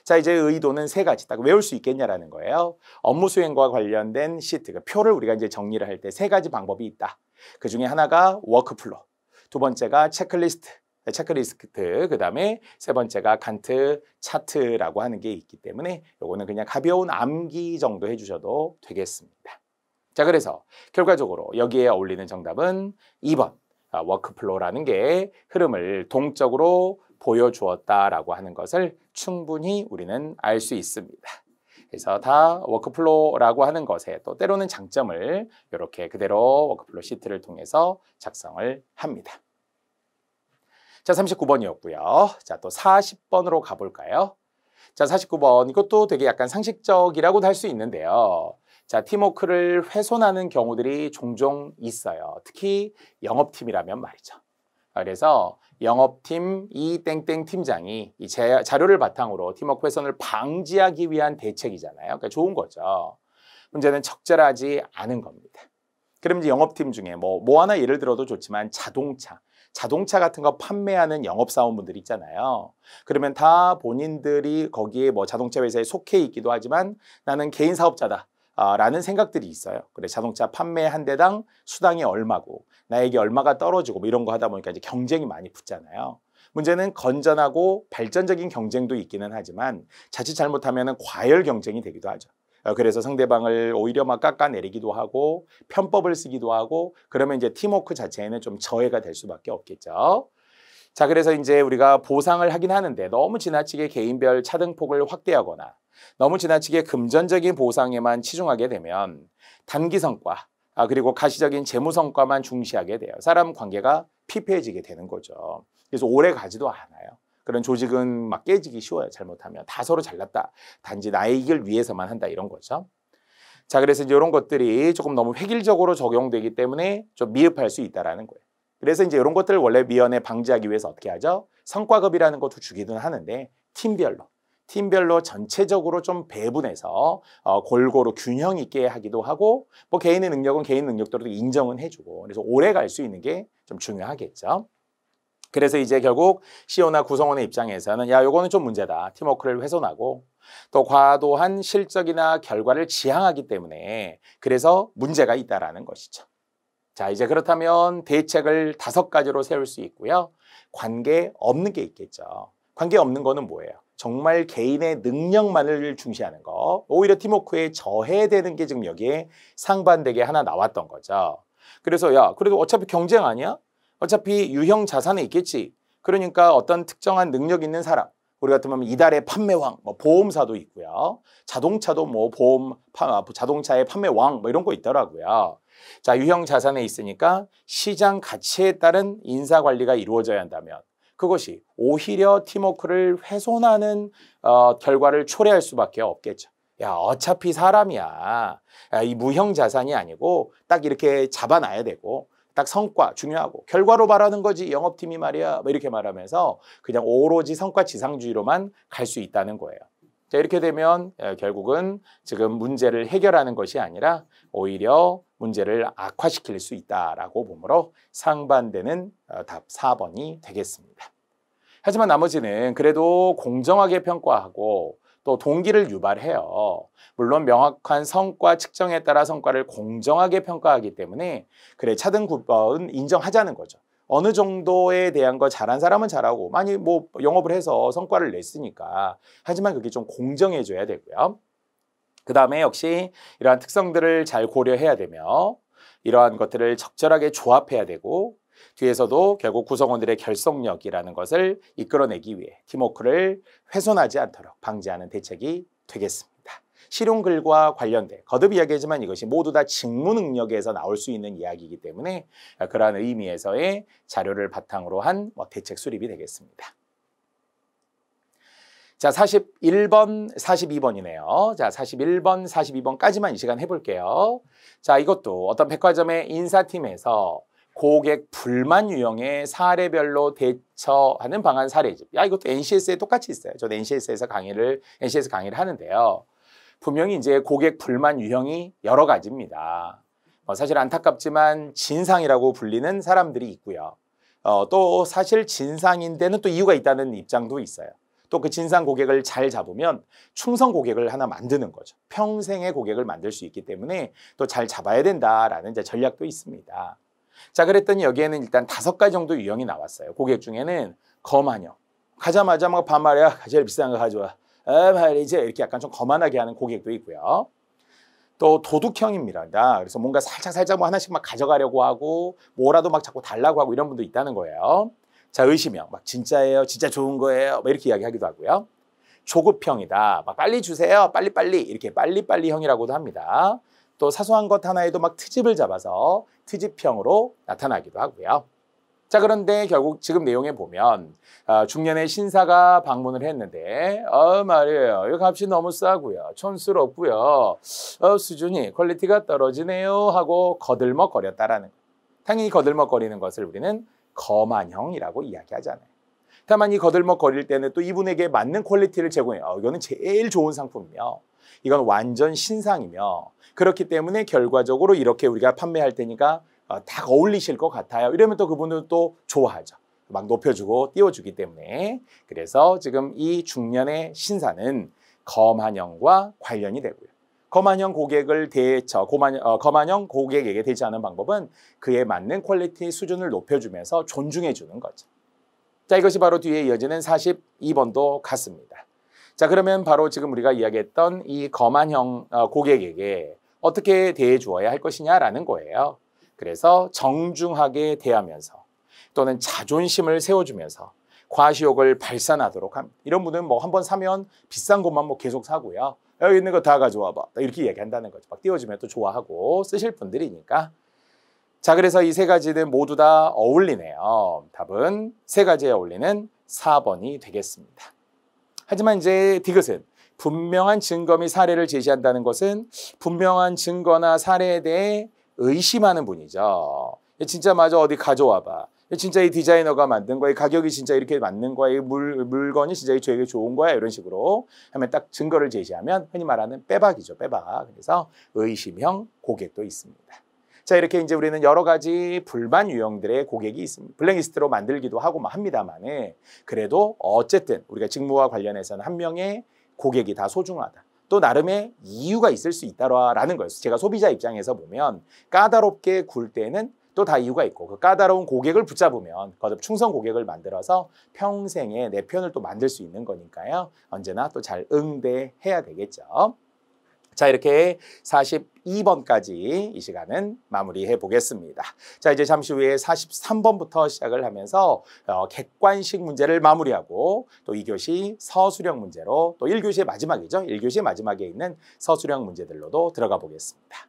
A: 자, 이제 의도는 3가지 딱 외울 수 있겠냐라는 거예요. 업무 수행과 관련된 시트, 그 표를 우리가 이제 정리를 할 때 3가지 방법이 있다. 그 중에 하나가 워크플로우, 두 번째가 체크리스트, 그 다음에 세 번째가 간트 차트라고 하는 게 있기 때문에 요거는 그냥 가벼운 암기 정도 해주셔도 되겠습니다. 자, 그래서 결과적으로 여기에 어울리는 정답은 2번 워크플로우라는 게 흐름을 동적으로 보여주었다라고 하는 것을 충분히 우리는 알 수 있습니다. 그래서 다 워크플로우라고 하는 것에 또 때로는 장점을 이렇게 그대로 워크플로우 시트를 통해서 작성을 합니다. 자, 39번이었고요. 자, 또 40번으로 가볼까요? 자, 49번 이것도 되게 약간 상식적이라고도 할 수 있는데요. 자, 팀워크를 훼손하는 경우들이 종종 있어요. 특히 영업팀이라면 말이죠. 그래서 영업팀 이 땡땡 팀장이 이 자료를 바탕으로 팀워크 훼손을 방지하기 위한 대책이잖아요. 그러니까 좋은 거죠. 문제는 적절하지 않은 겁니다. 그럼 이제 영업팀 중에 뭐 하나 예를 들어도 좋지만 자동차 같은 거 판매하는 영업사원분들이 있잖아요. 그러면 다 본인들이 거기에 뭐 자동차 회사에 속해 있기도 하지만 나는 개인 사업자다. 라는 생각들이 있어요. 그래 자동차 판매 한 대당 수당이 얼마고 나에게 얼마가 떨어지고 뭐 이런 거 하다 보니까 이제 경쟁이 많이 붙잖아요. 문제는 건전하고 발전적인 경쟁도 있기는 하지만 자칫 잘못하면 과열 경쟁이 되기도 하죠. 그래서 상대방을 오히려 막 깎아내리기도 하고 편법을 쓰기도 하고 그러면 이제 팀워크 자체에는 좀 저해가 될 수밖에 없겠죠. 자, 그래서 이제 우리가 보상을 하긴 하는데 너무 지나치게 개인별 차등폭을 확대하거나 너무 지나치게 금전적인 보상에만 치중하게 되면 단기 성과 그리고 가시적인 재무 성과만 중시하게 돼요. 사람 관계가 피폐해지게 되는 거죠. 그래서 오래 가지도 않아요. 그런 조직은 막 깨지기 쉬워요. 잘못하면 다 서로 잘났다. 단지 나의 이익을 위해서만 한다 이런 거죠. 자, 그래서 이제 이런 것들이 조금 너무 획일적으로 적용되기 때문에 좀 미흡할 수 있다라는 거예요. 그래서 이제 이런 것들을 원래 미연에 방지하기 위해서 어떻게 하죠? 성과급이라는 것도 주기는 하는데 팀별로 전체적으로 좀 배분해서 골고루 균형 있게 하기도 하고 뭐 개인의 능력은 개인 능력대로 인정은 해주고 그래서 오래 갈 수 있는 게 좀 중요하겠죠. 그래서 이제 결국 CEO나 구성원의 입장에서는 야, 요거는 좀 문제다. 팀워크를 훼손하고 또 과도한 실적이나 결과를 지향하기 때문에 그래서 문제가 있다라는 것이죠. 자, 이제 그렇다면 대책을 5가지로 세울 수 있고요. 관계 없는 게 있겠죠. 관계 없는 거는 뭐예요? 정말 개인의 능력만을 중시하는 거. 오히려 팀워크에 저해되는 게 지금 여기에 상반되게 하나 나왔던 거죠. 그래서 야, 그래도 어차피 경쟁 아니야? 어차피 유형 자산에 있겠지. 그러니까 어떤 특정한 능력 있는 사람. 우리 같으면 이달의 판매왕, 뭐 보험사도 있고요. 자동차도 뭐 자동차의 판매왕 뭐 이런 거 있더라고요. 자, 유형 자산에 있으니까 시장 가치에 따른 인사 관리가 이루어져야 한다면 그것이 오히려 팀워크를 훼손하는 결과를 초래할 수밖에 없겠죠. 야, 어차피 사람이야. 야, 이 무형 자산이 아니고 딱 이렇게 잡아놔야 되고 딱 성과 중요하고 결과로 말하는 거지 영업팀이 말이야. 뭐 이렇게 말하면서 그냥 오로지 성과 지상주의로만 갈 수 있다는 거예요. 자, 이렇게 되면 결국은 지금 문제를 해결하는 것이 아니라 오히려 문제를 악화시킬 수 있다라고 보므로 상반되는 답 4번이 되겠습니다. 하지만 나머지는 그래도 공정하게 평가하고 또 동기를 유발해요. 물론 명확한 성과 측정에 따라 성과를 공정하게 평가하기 때문에 그래 차등급은 인정하자는 거죠. 어느 정도에 대한 거 잘한 사람은 잘하고 많이 뭐 영업을 해서 성과를 냈으니까 하지만 그게 좀 공정해져야 되고요. 그 다음에 역시 이러한 특성들을 잘 고려해야 되며 이러한 것들을 적절하게 조합해야 되고 뒤에서도 결국 구성원들의 결속력이라는 것을 이끌어내기 위해 팀워크를 훼손하지 않도록 방지하는 대책이 되겠습니다. 실용글과 관련된 거듭 이야기하지만 이것이 모두 다 직무 능력에서 나올 수 있는 이야기이기 때문에 그러한 의미에서의 자료를 바탕으로 한 대책 수립이 되겠습니다. 자, 41번, 42번이네요. 자, 41번, 42번까지만 이 시간 해볼게요. 자, 이것도 어떤 백화점의 인사팀에서 고객 불만 유형의 사례별로 대처하는 방안 사례집. 야, 이것도 NCS에 똑같이 있어요. 저도 NCS 강의를 하는데요. 분명히 이제 고객 불만 유형이 여러 가지입니다. 사실 안타깝지만 진상이라고 불리는 사람들이 있고요. 또 사실 진상인데는 또 이유가 있다는 입장도 있어요. 또 그 진상 고객을 잘 잡으면 충성 고객을 하나 만드는 거죠. 평생의 고객을 만들 수 있기 때문에 또 잘 잡아야 된다라는 이제 전략도 있습니다. 자, 그랬더니 여기에는 일단 5가지 정도 유형이 나왔어요. 고객 중에는 거만형. 가자마자 막 반말이야. 제일 비싼 거 가져와. 말이지. 이렇게 약간 좀 거만하게 하는 고객도 있고요. 또 도둑형입니다. 그래서 뭔가 살짝 뭐 하나씩 막 가져가려고 하고 뭐라도 막 자꾸 달라고 하고 이런 분도 있다는 거예요. 자, 의심형. 막 진짜예요. 진짜 좋은 거예요. 뭐 이렇게 이야기하기도 하고요. 조급형이다. 막 빨리 주세요. 빨리빨리. 이렇게 빨리빨리형이라고도 합니다. 또 사소한 것 하나에도 막 트집을 잡아서 트집형으로 나타나기도 하고요. 자, 그런데 결국 지금 내용에 보면 중년의 신사가 방문을 했는데 말이에요. 이 값이 너무 싸고요. 촌스럽고요. 수준이 퀄리티가 떨어지네요 하고 거들먹거렸다라는 거예요. 당연히 거들먹거리는 것을 우리는 거만형이라고 이야기하잖아요. 다만 이 거들먹거릴 때는 또 이분에게 맞는 퀄리티를 제공해요. 이거는 제일 좋은 상품이며 이건 완전 신상이며 그렇기 때문에 결과적으로 이렇게 우리가 판매할 테니까 딱 어울리실 것 같아요. 이러면 또 그분은 또 좋아하죠. 막 높여주고 띄워주기 때문에. 그래서 지금 이 중년의 신사는 거만형과 관련이 되고요. 거만형 고객을 거만형 고객에게 대처하는 방법은 그에 맞는 퀄리티 수준을 높여주면서 존중해 주는 거죠. 자, 이것이 바로 뒤에 이어지는 42번도 같습니다. 자, 그러면 바로 지금 우리가 이야기했던 이 거만형 고객에게 어떻게 대해 주어야 할 것이냐라는 거예요. 그래서 정중하게 대하면서 또는 자존심을 세워주면서 과시욕을 발산하도록 합니다. 이런 분은 뭐 한번 사면 비싼 것만 뭐 계속 사고요. 여기 있는 거 다 가져와 봐. 이렇게 얘기한다는 거죠. 막 띄워주면 또 좋아하고 쓰실 분들이니까. 자, 그래서 이 세 가지는 모두 다 어울리네요. 답은 세 가지에 어울리는 4번이 되겠습니다. 하지만 이제 디귿은 분명한 증거 및 사례를 제시한다는 것은 분명한 증거나 사례에 대해 의심하는 분이죠. 진짜 맞아, 어디 가져와 봐. 진짜 이 디자이너가 만든 거야, 가격이 진짜 이렇게 맞는 거야, 이 물건이 진짜 되게 좋은 거야, 이런 식으로 하면 딱 증거를 제시하면 흔히 말하는 빼박이죠, 빼박. 그래서 의심형 고객도 있습니다. 자, 이렇게 이제 우리는 여러 가지 불만 유형들의 고객이 있습니다. 블랙리스트로 만들기도 하고 합니다만은 그래도 어쨌든 우리가 직무와 관련해서는 한 명의 고객이 다 소중하다. 또 나름의 이유가 있을 수 있다라는 거예요. 제가 소비자 입장에서 보면 까다롭게 굴 때는 또 다 이유가 있고 그 까다로운 고객을 붙잡으면 거듭 충성 고객을 만들어서 평생에 내 편을 또 만들 수 있는 거니까요. 언제나 또 잘 응대해야 되겠죠. 자, 이렇게 42번까지 이 시간은 마무리해 보겠습니다. 자, 이제 잠시 후에 43번부터 시작을 하면서 객관식 문제를 마무리하고 또 2교시 서술형 문제로 또 1교시의 마지막이죠. 1교시의 마지막에 있는 서술형 문제들로도 들어가 보겠습니다.